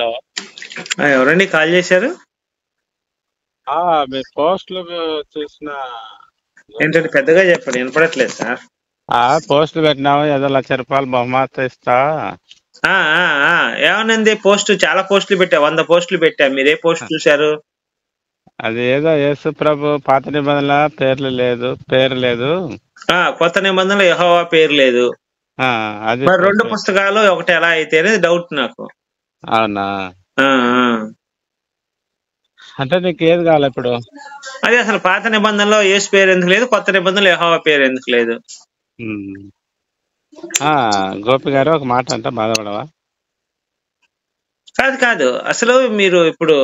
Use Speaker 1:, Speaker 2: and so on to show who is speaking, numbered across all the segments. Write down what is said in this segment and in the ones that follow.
Speaker 1: Hello.
Speaker 2: ఎవరండి call చేశారు?
Speaker 1: మీ పోస్టులు చూసిన
Speaker 2: ఏంటంటే పెద్దగా చెప్పండి, వినపడట్లేదు సార్.
Speaker 1: పోస్టులు పెట్టినావు, ఏదో ₹1,00,000 బహుమతి ఇస్తా.
Speaker 2: ఏమనంది? పోస్ట్ చాలా పోస్టులు పెట్టా, 100 పోస్టులు పెట్టా. మీరు ఏ పోస్ట్ చూశారు?
Speaker 1: అది ఏదో యేసు ప్రభు పాత నిబంధనల పేరు లేదు.
Speaker 2: కొత్త నిబంధనలు యెహోవా పేరు లేదు.
Speaker 1: అది
Speaker 2: మరి 2 పుస్తకాలు ఒకటి ఎలా అయితే అనేది డౌట్ నాకు.
Speaker 1: అవునా?
Speaker 2: ఆ, ఆ.
Speaker 1: అంటే నీకు ఏది కావాలి ఇప్పుడు?
Speaker 2: అదే అసలు పాత నిబంధనలో యేసు పేరు ఎందుకు లేదు, కొత్త నిబంధనలో యెహోవా పేరు ఎందుకు లేదు?
Speaker 1: గోపి గారు ఒక మాట అంటే బాధపడవా?
Speaker 2: కాదు కాదు, అసలు మీరు ఇప్పుడు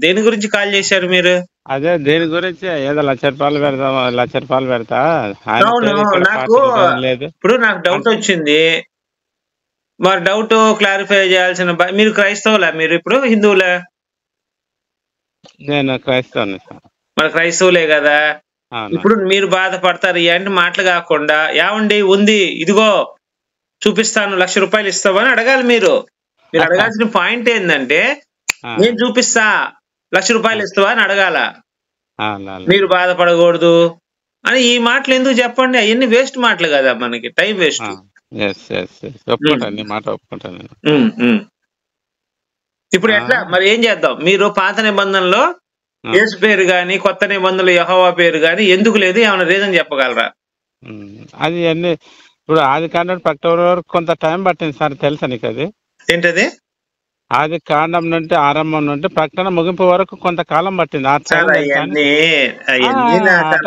Speaker 2: దేని గురించి కాల్ చేశారు మీరు?
Speaker 1: అదే దేని గురించి, ఏదో ₹1,00,000 పెడతా, ₹1,00,000 పెడతా.
Speaker 2: నాకు
Speaker 1: లేదు.
Speaker 2: ఇప్పుడు నాకు డౌట్ వచ్చింది. మరి డౌట్ క్లారిఫై చేయాల్సిన మీరు క్రైస్తవులా? మీరు ఇప్పుడు హిందువులా?
Speaker 1: నేను క్రైస్తవుని.
Speaker 2: మరి క్రైస్తవులే కదా. ఇప్పుడు మీరు బాధపడతారు ఇలాంటి మాటలు కాకుండా, ఏమండి ఉంది ఇదిగో చూపిస్తాను, ₹1,00,000 ఇస్తావని అడగాలి మీరు. మీరు అడగాల్సిన పాయింట్ ఏంటంటే, నేను చూపిస్తా, ₹1,00,000 ఇస్తావా అని అడగాల. మీరు బాధపడకూడదు అని ఈ మాటలు ఎందుకు చెప్పండి? అవన్నీ వేస్ట్ మాటలు కదా, మనకి టైం వేస్ట్. ఇప్పుడు ఎట్లా మరి ఏం చేద్దాం? మీరు పాత నిబంధనలో యేసు పేరు గాని, కొత్త నిబంధనలు యెహోవా పేరు గాని ఎందుకు లేదు, ఏమైనా రీజన్ చెప్పగలరా?
Speaker 1: అది అన్ని ఇప్పుడు ఆది కాండం ప్రకటన వరకు కొంత టైం పట్టింది సార్, తెలుసా నీకు? అది ఏంటది? ఆది కాండం నుండి ఆరంభం నుండి ప్రకటన ముగింపు వరకు కొంతకాలం పట్టింది.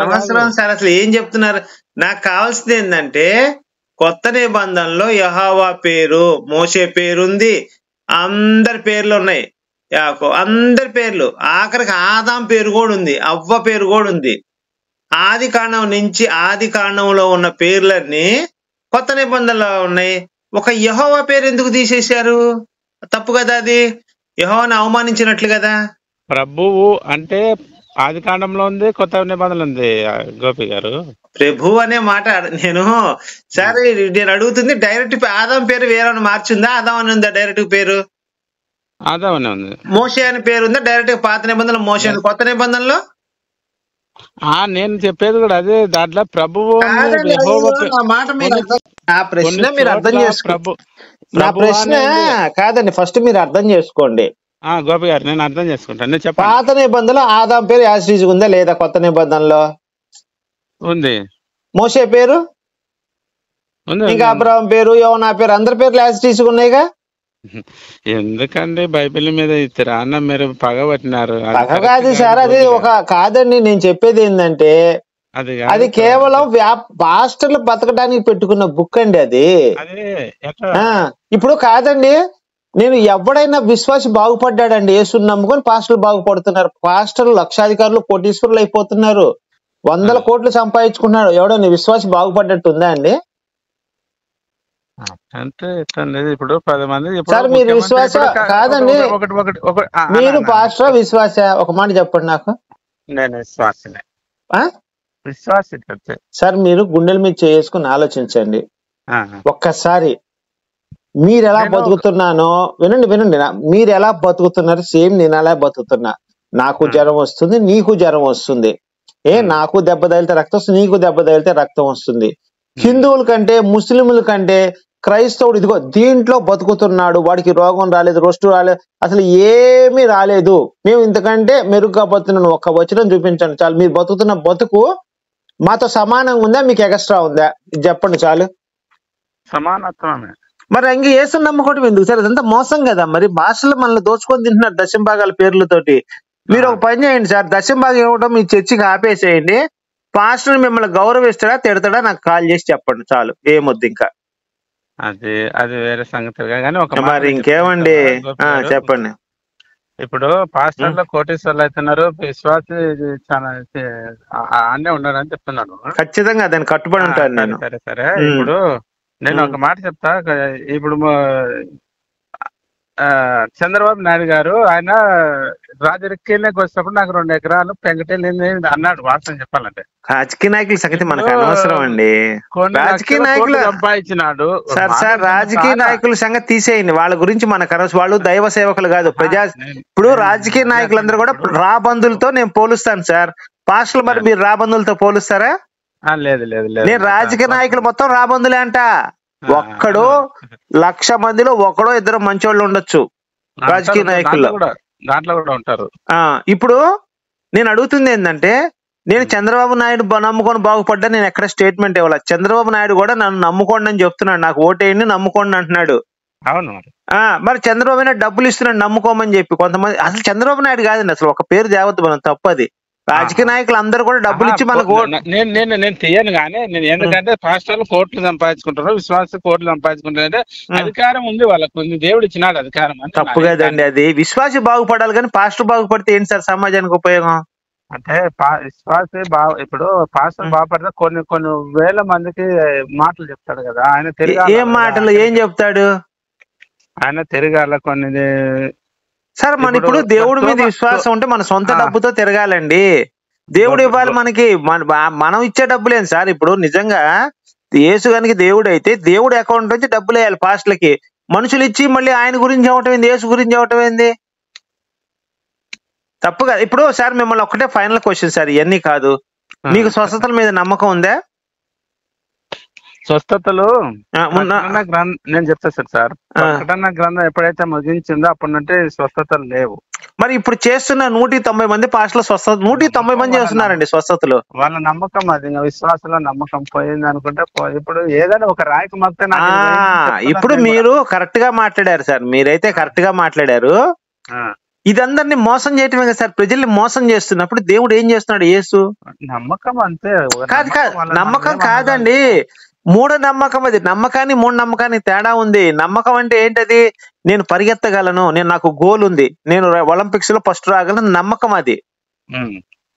Speaker 2: అనవసరం సార్, అసలు ఏం చెప్తున్నారు? నాకు కావాల్సింది ఏంటంటే, కొత్త నిబంధనలో యెహోవా పేరు, మోషే పేరుంది, అందరి పేర్లు ఉన్నాయి, అందరి పేర్లు, ఆఖరికి ఆదాం పేరు కూడా ఉంది, అవ్వ పేరు కూడా ఉంది. ఆది కాండం నుంచి ఆది కాండంలో ఉన్న పేర్లన్నీ కొత్త నిబంధనలో ఉన్నాయి. ఒక యెహోవా పేరు ఎందుకు తీసేశారు? తప్పు కదా, అది యెహోవాను అవమానించినట్లు కదా.
Speaker 1: ప్రభువు అంటే ఆది కాండంలో ఉంది, కొత్త నిబంధనలు ఉంది. గోపి గారు,
Speaker 2: ప్రభు అనే మాట నేను సరే నేను అడుగుతుంది డైరెక్ట్ ఆదాం పేరు వేరే మార్చిందా? ఆదాం అని ఉందా డైరెక్ట్ పేరు?
Speaker 1: ఆదాం అనే ఉంది.
Speaker 2: మోషే అని పేరు ఉందా డైరెక్ట్? పాత నిబంధనలు మోషే, కొత్త నిబంధనలో
Speaker 1: నేను చెప్పేది కూడా అదే. దాంట్లో ప్రభువు
Speaker 2: ఆ ప్రశ్న మీరు అర్థం చేసుకోండి. నా ప్రశ్న కాదండి, ఫస్ట్ మీరు అర్థం చేసుకోండి.
Speaker 1: గోపి గారు, నేను అర్థం చేసుకుంటాను.
Speaker 2: పాత నిబంధనలో ఆదాం పేరు యాజ్ ఉందా లేదా? కొత్త నిబంధనలో
Speaker 1: ఉంది.
Speaker 2: మోషే పేరు, ఇంకా అబ్రహాం పేరు, యోనా పేరు, అందరి పేర్లు యాజ్ ఉన్నాయిగా.
Speaker 1: ఎందుకండి బైబిల్ మీద అన్న మీరు పగబట్టినారు?
Speaker 2: పగ కాదు సార్, అది ఒక కాదండి. నేను చెప్పేది ఏంటంటే, అది కేవలం పాస్టర్లు బతకడానికి పెట్టుకున్న బుక్ అండి అది. ఇప్పుడు కాదండి, నేను ఎవడైనా విశ్వాసి బాగుపడ్డాడండి, యేసుని నమ్ముకొని పాస్టర్లు బాగుపడుతున్నారు. పాస్టర్లు లక్షాధికారులు, కోటీశ్వరులు అయిపోతున్నారు, 100 కోట్లు సంపాదించుకున్నారు. ఎవడైనా విశ్వాసి బాగుపడ్డట్టు ఉందా అండి?
Speaker 1: అంటే ఇప్పుడు 10 మంది
Speaker 2: సార్ మీరు విశ్వాస కాదండి, మీరు పాస్టర్ విశ్వాస? ఒక మాట చెప్పండి నాకు.
Speaker 1: నేను విశ్వాసనే. విశ్వాసి
Speaker 2: సార్, మీరు గుండెల మీద చేసుకుని ఆలోచించండి ఒక్కసారి. మీరు ఎలా బతుకుతున్నానో వినండి, మీరు ఎలా బతుకుతున్నారు సేమ్ నేను అలా బతుకుతున్నా. నాకు జ్వరం వస్తుంది, నీకు జ్వరం వస్తుంది. నాకు దెబ్బ తగిలితే రక్తం వస్తుంది, నీకు దెబ్బ తగిలితే రక్తం వస్తుంది. హిందువుల కంటే, ముస్లింల కంటే క్రైస్తవుడు ఇదిగో దీంట్లో బతుకుతున్నాడు, వాడికి రోగం రాలేదు, రోస్టు రాలేదు, అసలు ఏమీ రాలేదు, మేము ఇంతకంటే మెరుగ్గా బతుకుతున్నాను. ఒక్క వచనం చూపించండి చాలు. మీరు బతుకుతున్న బతుకు మాతో సమానంగా ఉందా, మీకు ఎక్స్ట్రా ఉందా? చెప్పండి చాలు.
Speaker 1: సమానత్వమే.
Speaker 2: మరి ఇంక యేసుని నమ్ముకోవడం ఎందుకు సార్? అదంతా మోసం కదా. మరి భాషలు మనల్ని దోచుకొని తింటున్నారు దశంభాగాల పేర్లతోటి. మీరు ఒక పని చేయండి సార్, దశంభాగం ఇవ్వడం మీ చర్చికి ఆపేసేయండి. పాస్టర్ మిమ్మల్ని గౌరవిస్తాడా తిడతాడా నాకు కాల్ చేసి చెప్పండి చాలు. ఏమొద్దు ఇంకా.
Speaker 1: అది వేరే సంగతి కానీ
Speaker 2: మరి ఇంకేమండి చెప్పండి.
Speaker 1: ఇప్పుడు పాస్టర్లు కోటీశ్వర్లు అవుతున్నారు, విశ్వాసి చాలా అన్నీ ఉన్నారు అని చెప్తున్నాను.
Speaker 2: ఖచ్చితంగా దాన్ని కట్టుబడి ఉంటాను నేను.
Speaker 1: సరే ఇప్పుడు నేను ఒక మాట చెప్తా. ఇప్పుడు చంద్రబాబు నాయుడు గారు ఆయన రాజకీయాల్లోకి వచ్చినప్పుడు నాకు 2 ఎకరాలు పెంకటేలు అన్నాడు వాస్తవం చెప్పాలంటే.
Speaker 2: రాజకీయ నాయకుల సంగతి మనకు అనవసరం అండి. రాజకీయ నాయకులు
Speaker 1: సంపాదించినాడు
Speaker 2: సార్ రాజకీయ నాయకుల సంగతి తీసేయండి, వాళ్ళ గురించి మనకు అనవసరం. వాళ్ళు దైవ సేవకులు కాదు, ఇప్పుడు రాజకీయ నాయకులందరూ కూడా రాబందులతో నేను పోలుస్తాను సార్. పాస్టర్లు మరి మీరు రాబందులతో పోలుస్తారా?
Speaker 1: లేదు లేదు లేదు,
Speaker 2: నేను రాజకీయ నాయకులు మొత్తం రాబందులే అంట. ఒక్కడు 1,00,000 మందిలో ఒకడో ఇద్దరు మంచోళ్ళు ఉండొచ్చు రాజకీయ నాయకుల్లో,
Speaker 1: దాంట్లో కూడా ఉంటారు.
Speaker 2: ఇప్పుడు నేను అడుగుతుంది ఏంటంటే, నేను చంద్రబాబు నాయుడు నమ్ముకొని బాగుపడ్డా, నేను ఎక్కడ స్టేట్మెంట్ ఇవ్వాలి. చంద్రబాబు నాయుడు కూడా నన్ను నమ్ముకోండి అని చెప్తున్నాడు, నాకు ఓటేయండి నమ్ముకోండి అంటున్నాడు.
Speaker 1: అవును,
Speaker 2: మరి చంద్రబాబు నాయుడు డబ్బులు ఇస్తున్నాడు నమ్ముకోమని చెప్పి. కొంతమంది అసలు చంద్రబాబు నాయుడు కాదండి, అసలు ఒక పేరు తేవద్దు మనం, తప్పది. రాజకీయ నాయకులు అందరూ కూడా డబ్బులు ఇచ్చి మనకు
Speaker 1: నేను తీయను కానీ, నేను ఎందుకంటే పాస్టర్లు కోట్లు సంపాదించుకుంటారు, విశ్వాస కోట్లు సంపాదించుకుంటారంటే అధికారం ఉంది వాళ్ళకు, దేవుడు ఇచ్చినాడు అధికారం.
Speaker 2: తప్పు కదండి అది. విశ్వాసి బాగుపడాలి కానీ పాస్టర్ బాగుపడితే ఏంటి సార్ సమాజానికి ఉపయోగం?
Speaker 1: అంటే విశ్వాసే ఇప్పుడు పాస్టర్ బాగుపడితే కొన్ని వేల మందికి మాటలు చెప్తాడు కదా ఆయన.
Speaker 2: ఏం మాటలు ఏం చెప్తాడు
Speaker 1: ఆయన? తిరగాల కొన్ని.
Speaker 2: సార్ మన ఇప్పుడు దేవుడి మీద విశ్వాసం ఉంటే మన సొంత డబ్బుతో తిరగాలండి. దేవుడు ఇవ్వాలి మనకి, మనం ఇచ్చే డబ్బులేండి సార్. ఇప్పుడు నిజంగా యేసు కనుక దేవుడు అయితే దేవుడు అకౌంట్ నుంచి డబ్బులు వేయాలి పాస్టర్లకి. మనుషులు ఇచ్చి మళ్ళీ ఆయన గురించి అవటం ఏంది, యేసు గురించి అవటం ఏంది? తప్పుగా. ఇప్పుడు సార్ మిమ్మల్ని ఒక్కటే ఫైనల్ క్వశ్చన్ సార్, ఇవన్నీ కాదు, మీకు స్వస్థతల మీద నమ్మకం ఉందా?
Speaker 1: స్వస్థతలు నేను చెప్తా సార్. ప్రకటన గ్రంథం ఎప్పుడైతే ముగించిందో అప్పటి నుండి స్వస్థతలు లేవు.
Speaker 2: మరి ఇప్పుడు చేస్తున్న 190 మంది పాస్టర్లు స్వస్థత 190 మంది చేస్తున్నారండి స్వస్థతలు.
Speaker 1: వాళ్ళ నమ్మకం అది, విశ్వాసంలో నమ్మకం పోయింది అనుకుంటే. ఇప్పుడు ఏదైనా ఒక రాయికి మగ్గితే
Speaker 2: ఇప్పుడు మీరు కరెక్ట్ గా మాట్లాడారు సార్, మీరైతే కరెక్ట్ గా మాట్లాడారు. ఇదందరినీ మోసం చేయటమే కదా సార్, ప్రజల్ని మోసం చేస్తున్నప్పుడు దేవుడు ఏం చేస్తున్నాడు? యేసు
Speaker 1: నమ్మకం అంతే.
Speaker 2: కాదు నమ్మకం కాదండి, మూఢనమ్మకం. అది నమ్మకాన్ని మూఢనమ్మకాన్ని తేడా ఉంది. నమ్మకం అంటే ఏంటది? నేను పరిగెత్తగలను, నాకు గోల్ ఉంది, నేను ఒలింపిక్స్ లో ఫస్ట్ రాగలను, నమ్మకం అది.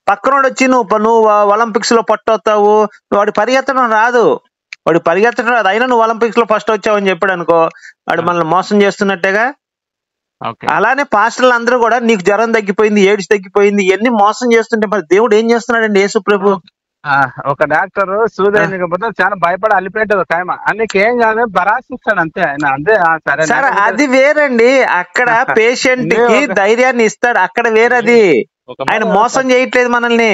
Speaker 2: పక్కనోడు వచ్చి నువ్వు ఒలింపిక్స్ లో పట్టవుతావు, వాడు పరిగెత్తడం రాదు, అయినా నువ్వు ఒలింపిక్స్ లో ఫస్ట్ వచ్చావని చెప్పాడు అనుకో, వాడు మనల్ని మోసం చేస్తున్నట్టేగా. అలానే పాస్టర్లు అందరూ కూడా నీకు జ్వరం తగ్గిపోయింది, ఎయిడ్స్ తగ్గిపోయింది, ఇవన్నీ మోసం చేస్తుంటే మరి దేవుడు ఏం చేస్తున్నాడండి? యేసు ప్రభు
Speaker 1: ఒక డాక్టర్ సూదైపోతే చాలా భయపడి అలిపేటది టైం, అన్నికేం కాదు బరాసిస్తాడు అంతే ఆయన. అంతే
Speaker 2: సరే, అది వేరండి. అక్కడ పేషెంట్ కి ధైర్యాన్ని ఇస్తాడు, అక్కడ వేరది. ఆయన మోసం చేయట్లేదు మనల్ని.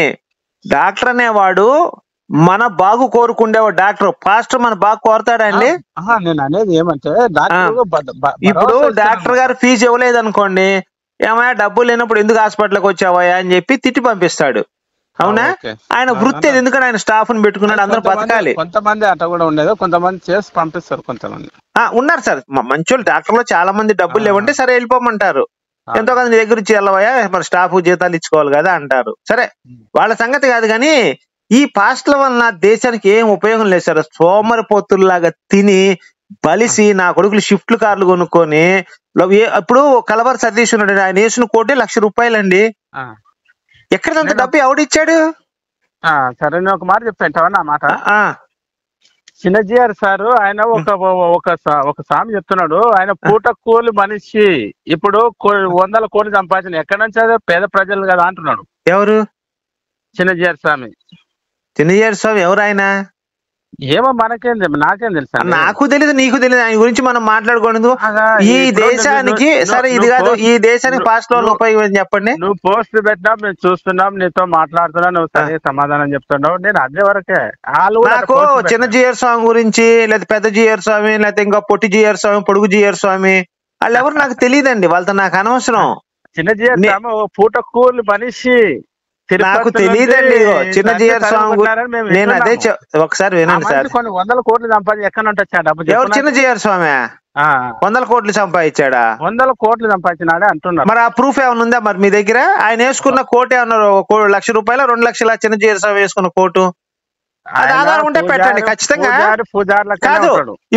Speaker 2: డాక్టర్ అనేవాడు మన బాగు కోరుకుండేవాడు. డాక్టర్ పాస్టర్ మన బాగు కోరతాడండి.
Speaker 1: నేను అనేది ఏమంటే,
Speaker 2: ఇప్పుడు డాక్టర్ గారు ఫీజు ఇవ్వలేదు అనుకోండి, ఏమయ్యా డబ్బులు లేనప్పుడు ఎందుకు హాస్పిటల్కి వచ్చావా అని చెప్పి తిట్టి పంపిస్తాడు. అవునా? ఆయన వృత్తి ఎందుకంటే ఆయన స్టాఫ్ ని పెట్టుకున్నాడు, అందరూ బతకాలి.
Speaker 1: కొంతమంది అట్లా కూడా ఉండేది, కొంతమంది చేసి పంపిస్తారు. కొంతమంది
Speaker 2: ఉన్నారు సార్ మంచోళ్ళు, డాక్టర్లో చాలా మంది డబ్బులు లేవంటే సరే వెళ్ళిపోమంటారు, ఎంతో కదా నీ దగ్గర నుంచి వెళ్ళవయా, మరి స్టాఫ్ జీతాలు ఇచ్చుకోవాలి కదా అంటారు. సరే, వాళ్ళ సంగతి కాదు. కానీ ఈ పాస్టర్ల వలన దేశానికి ఏం ఉపయోగం లేదు సార్. సోమరిపోతుల్లాగా తిని బలిసి నా కొడుకులు షిఫ్ట్లు కార్లు కొనుక్కొని, ఇప్పుడు కలవర సతీష్ ఉన్నాడు, ఆయన వేసిన కోటి ₹1,00,000 అండి. ఎక్కడంత డబ్బు ఎవడిచ్చాడు?
Speaker 1: సరే, నేను ఒక మాట చెప్తాను నా మాట. చిన్నజీఆర్ సారు ఆయన ఒక సామి చెప్తున్నాడు, ఆయన పూట కూలి మనిషి, ఇప్పుడు 100 కోట్లు సంపాదించిన ఎక్కడి నుంచి, అదే పేద ప్రజలు కదా అంటున్నాడు.
Speaker 2: ఎవరు?
Speaker 1: చిన్నజీఆర్ స్వామి.
Speaker 2: చిన్నజీఆర్ స్వామి ఎవరు ఆయన?
Speaker 1: ఏమో నాకేం తెలుసు.
Speaker 2: నాకు తెలీదు, నీకు తెలీదు, ఆయన గురించి మనం మాట్లాడకూడదు. ఈ దేశానికి సరే ఇది కాదు, ఈ దేశానికి పాస్టర్లు ఉపయోగం చెప్పండి.
Speaker 1: నువ్వు పోస్ట్ పెట్టినా మేము చూస్తున్నాం, నీతో మాట్లాడుతున్నా, నువ్వు సరే సమాధానం చెప్తున్నావు. నేను అదే వరకే.
Speaker 2: నాకు చిన్న జీఆర్ స్వామి గురించి, లేదా పెద్ద జీఆర్ స్వామి, లేకపోతే ఇంకా పొట్టి జీఆర్ స్వామి, పొడుగు జీఆర్ స్వామి, వాళ్ళు ఎవరు నాకు తెలియదండి, వాళ్ళతో నాకు అనవసరం.
Speaker 1: చిన్న జీఆర్ స్వామి పూట కూలి మనిషి,
Speaker 2: నాకు తెలియదండి. చిన్న జీఆర్ స్వామి నేను అదే ఒకసారి వినండి సార్.
Speaker 1: కొన్ని 100 కోట్లు సంపాదించి ఎక్కడ ఉంటాడు?
Speaker 2: ఎవరు చిన్న జీఆర్ స్వామి? 100 కోట్లు సంపాదించాడా?
Speaker 1: 100 కోట్లు సంపాదించినాడే అంటున్నారు.
Speaker 2: మరి ఆ ప్రూఫ్ ఏమైనా ఉందా మరి మీ దగ్గర? ఆయన వేసుకున్న కోట్ ఏమన్నా ₹1,00,000, ₹2,00,000 చిన్న జీఆర్ స్వామి వేసుకున్న కోటు? అది ఆధారం ఉంటే పెట్టండి ఖచ్చితంగా. కాదు,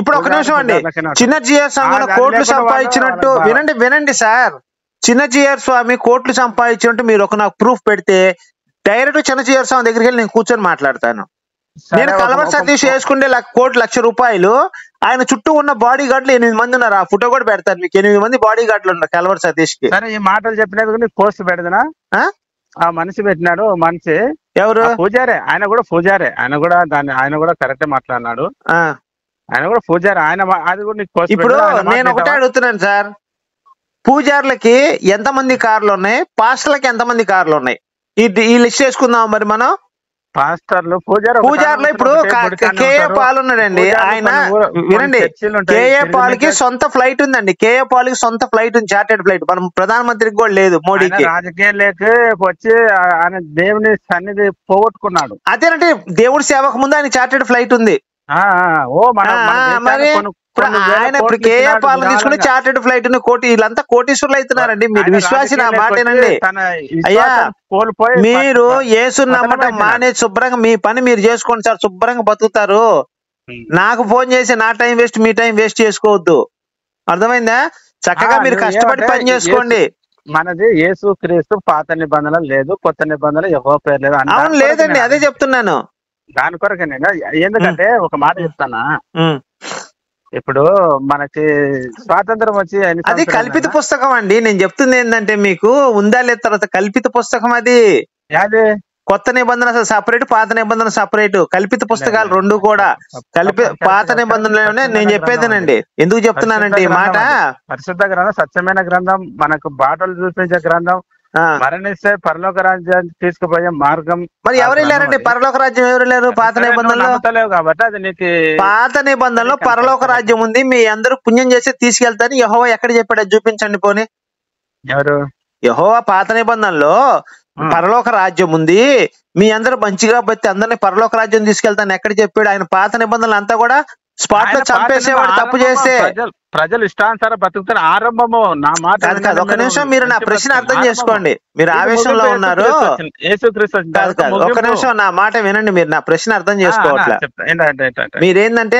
Speaker 2: ఇప్పుడు ఒక నిమిషం అండి. చిన్న జీఆర్ స్వామి కోట్లు సంపాదించినట్టు వినండి సార్. చిన్న జీఆర్ స్వామి కోట్లు సంపాదించినట్టు మీరు నాకు ప్రూఫ్ పెడితే డైరెక్ట్ చిన్న జీఆర్ స్వామి దగ్గరికి వెళ్ళి నేను కూర్చొని మాట్లాడతాను. నేను కలవర్ సతీష్ వేసుకుంటే ₹1,00,00,000 ఆయన చుట్టూ ఉన్న బాడీ గార్డులు 8 మంది ఉన్నారు. ఆ ఫోటో కూడా పెడతారు మీకు. 8 మంది బాడీ గార్డులు ఉన్నారు కలవర్ సతీష్ కి.
Speaker 1: సరే, ఈ మాటలు చెప్పినది పోస్ట్ పెడదనా? ఆ మనిషి పెట్టినాడు. మనిషి
Speaker 2: ఎవరు?
Speaker 1: పూజారే. ఆయన కూడా పూజారే. ఆయన కూడా కరెక్ట్ మాట్లాడినాడు. ఆయన కూడా పూజారే. అది కూడా నీకు పోస్ట్.
Speaker 2: ఇప్పుడు నేను ఒకటే అడుగుతున్నాను సార్, పూజారులకి ఎంతమంది కార్లు ఉన్నాయి, పాస్టర్లకి ఎంతమంది కార్లు ఉన్నాయి? ఈ లిస్ట్ చేసుకుందాం మరి మనం.
Speaker 1: పాస్టర్లు
Speaker 2: పూజారులు ఇప్పుడు కేఏ పాల్ ఉన్నాడండి. ఆయన వినండి, కేఏ పాల్ కి సొంత ఫ్లైట్ ఉందండి. కేఏ పాల్ కి సొంత ఫ్లైట్ ఉంది, చార్టెడ్ ఫ్లైట్. మనం ప్రధానమంత్రికి కూడా లేదు, మోడీకి.
Speaker 1: రాజకీయం లేక వచ్చి ఆయన దేవుని సన్నిధి పోగొట్టుకున్నాడు.
Speaker 2: అదేనంటే దేవుడి సేవకు ముందు ఆయన చార్టెడ్ ఫ్లైట్ ఉంది. మరి ఆయన ఇప్పుడు కేఏ పాల్ తీసుకుని చార్టెడ్ ఫ్లైట్ వీళ్ళంతా కోటీశ్వరులు అవుతున్నారండి. మీరు విశ్వాసి నా మాటేనండి అయ్యా. మీరు యేసుని నమ్మటం మానేసి శుభ్రంగా మీ పని మీరు చేసుకోండి సార్, శుభ్రంగా బతుకుతారు. నాకు ఫోన్ చేసి నా టైం వేస్ట్, మీ టైం వేస్ట్ చేసుకోవద్దు. అర్థమైందా? చక్కగా మీరు కష్టపడి పని చేసుకోండి.
Speaker 1: మనది యేసు క్రీస్తు పాత నిబంధన లేదు, కొత్త నిబంధన యెహోవా పేరు లేదు.
Speaker 2: అవును, లేదండి, అదే చెప్తున్నాను.
Speaker 1: దాని కొరకే నేను ఎందుకంటే ఒక మాట చెప్తానా, ఇప్పుడు మనకి స్వాతంత్రం వచ్చి
Speaker 2: అది కల్పిత పుస్తకం అండి. నేను చెప్తుంది ఏంటంటే మీకు ఉందా లేదు తర్వాత కల్పిత పుస్తకం అది. కొత్త నిబంధన సపరేట్, పాత నిబంధన సపరేట్. కల్పిత పుస్తకాలు రెండు కూడా పాత నిబంధనలోనే నేను చెప్పేదేనండి. ఎందుకు చెప్తున్నానంటే ఈ మాట,
Speaker 1: పరిశుద్ధ గ్రంథం సత్యమైన గ్రంథం, మనకు బాటలు చూపించే గ్రంథం, మరణిస్తే పరలోక రాజ్యాన్ని తీసుకుపోయే మార్గం.
Speaker 2: మరి ఎవరు వెళ్ళారండి పరలోక రాజ్యం? ఎవరు లేరు పాత నిబంధనలో.
Speaker 1: కాబట్టి అది నీకు
Speaker 2: పాత నిబంధనలో పరలోక రాజ్యం ఉంది, మీ అందరూ పుణ్యం చేసి తీసుకెళ్తాను యెహోవా ఎక్కడ చెప్పాడు? అది చూపించండి పోనీ.
Speaker 1: ఎవరు?
Speaker 2: యెహోవా పాత నిబంధనలో పరలోక రాజ్యం ఉంది, మీ అందరూ మంచిగా బట్టి అందరినీ పరలోక రాజ్యం తీసుకెళ్తాను ఎక్కడ చెప్పాడు? ఆయన పాత నిబంధనలు అంతా కూడా స్పాట్ లో చంపేసేవాడు తప్పు చేస్తే.
Speaker 1: ప్రజలు ఇష్టానుసారం బతుకుతారు. ఆరంభము నా మాట
Speaker 2: కాదు. ఒక నిమిషం మీరు నా ప్రశ్న అర్థం చేసుకోండి. మీరు ఆవేశంలో ఉన్నారు. ఒక నిమిషం నా మాట వినండి. మీరు నా ప్రశ్న అర్థం చేసుకోవట్లే. మీరేందంటే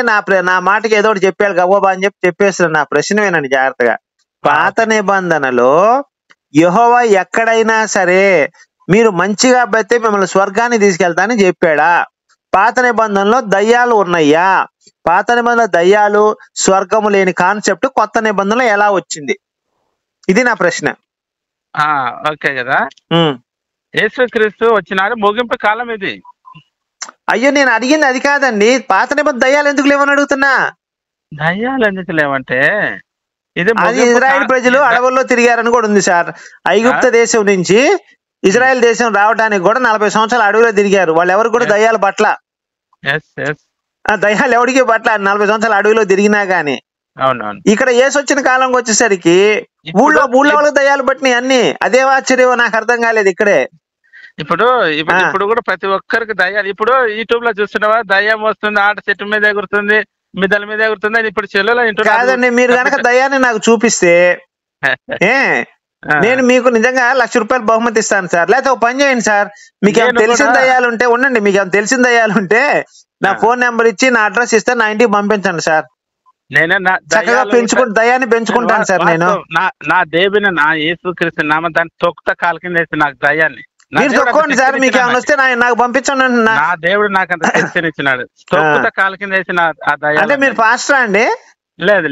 Speaker 2: నా మాటకి ఏదో ఒకటి చెప్పారు గవ్వబా అని చెప్పేస్తారు. నా ప్రశ్న వినండి జాగ్రత్తగా. పాత నిబంధనలో యెహోవా ఎక్కడైనా సరే మీరు మంచిగా బతితే మిమ్మల్ని స్వర్గాన్ని తీసుకెళ్తానని చెప్పాడా? పాత నిబంధనలో దయ్యాలు ఉన్నాయా? పాత నిబంధనలో దయ్యాలు స్వర్గము లేని కాన్సెప్ట్ కొత్త నిబంధనలో ఎలా వచ్చింది? ఇది నా ప్రశ్న.
Speaker 1: ఓకే కదా, యేసుక్రీస్తు వచ్చినాడు, ముగింపు కాలం ఇది.
Speaker 2: అయ్యో నేను అడిగింది అది కాదండి. పాత నిబంధన దయ్యాలు ఎందుకు లేవని అడుగుతున్నా.
Speaker 1: దయ్యాలు ఎందుకు లేవంటే
Speaker 2: అది ఇజ్రాయెల్ ప్రజలు అడవుల్లో తిరిగారని కూడా ఉంది సార్. ఐగుప్త దేశం నుంచి ఇజ్రాయెల్ దేశం రావడానికి కూడా 40 సంవత్సరాలు అడవిలో తిరిగారు. వాళ్ళు ఎవరు కూడా దయ్యాలు పట్ల. దయ్యాలు ఎవరికి పట్ల 40 సంవత్సరాలు అడవిలో తిరిగినా గానీ. ఇక్కడ యేసు వచ్చిన కాలంకి వచ్చేసరికి ఊళ్ళో వాళ్ళకి దయ్యాలు పట్టినాయి అన్ని. అదే ఆశ్చర్యం, నాకు అర్థం కాలేదు ఇక్కడే.
Speaker 1: ఇప్పుడు కూడా ప్రతి ఒక్కరికి దయ్యాలు. ఇప్పుడు యూట్యూబ్ లో చూస్తున్నావా, దయ్యం వస్తుంది, ఆట చెట్టు మీద ఎగురుతుంది, మిద్దల మీద ఎగురుతుంది అని ఇప్పుడు చెల్లెలో
Speaker 2: కాదండి. మీరు కనుక దయ్యాన్ని నాకు చూపిస్తే నేను మీకు నిజంగా ₹1,00,000 బహుమతి ఇస్తాను సార్. లేకపోతే ఒక పని చేయండి సార్, మీకు ఏమైనా తెలిసిన దయ్యాలుంటే ఉండండి. మీకు ఏమైనా తెలిసిన దయ్యాలుంటే నా ఫోన్ నెంబర్ ఇచ్చి నా అడ్రస్ ఇస్తే నా ఇంటికి పంపించండి సార్. చక్కగా దయ్యాన్ని పెంచుకుంటాను సార్. నేను
Speaker 1: నా దేవుని నా యేసుక్రీస్తు నామ దాన్ని తొక్కుత కాలు కింద వేసి నాకు దయ్యాన్ని
Speaker 2: మీరు తొక్కోండి సార్. మీకు ఏమైనా వస్తే నాకు పంపించండి.
Speaker 1: నా దేవుడు నాకు అంత శక్తిని ఇచ్చినాడు. తొక్కుత కాలు కింద వేసి ఆ దయ్యాన్ని.
Speaker 2: అంటే మీరు పాస్టరా అండి?
Speaker 1: లేదు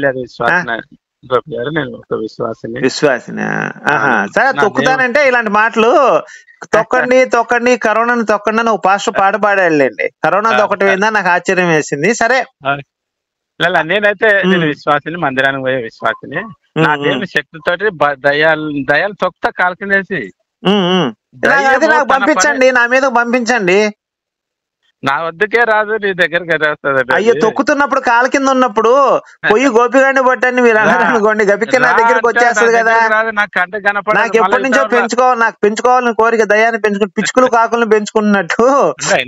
Speaker 2: విశ్వాసిని. సరే, తొక్కుతానంటే ఇలాంటి మాటలు తొక్కండి కరోనాను తొక్కండి అని ఒక పాస్టర్ పాట పాడాడులేండి. కరోనా తొక్కటం ఏందా నాకు ఆశ్చర్యం వేసింది. సరే,
Speaker 1: నేనైతే నేను విశ్వాసిని, మందిరానికి పోయే విశ్వాసిని. నా దేవుని శక్తితోటి దయాలు తొక్కుతా కాలు కింద వేసి
Speaker 2: నాకు పంపించండి, నా మీద పంపించండి.
Speaker 1: నా వద్దకే రాదు, నీ దగ్గరికి వస్తుంది.
Speaker 2: అయ్యో, తొక్కుతున్నప్పుడు కాళ్ళ కింద ఉన్నప్పుడు పొయ్యి గోపిగాండి పట్టండి మీరు అన్నారు అనుకోండి, గపిక నా దగ్గరికి వచ్చేస్తుంది కదా. నాకు ఎప్పటి నుంచో నాకు పెంచుకోవాలని కోరిక, దయాన్ని పెంచుకుని పిచ్చుకలు కాకులను పెంచుకున్నట్టు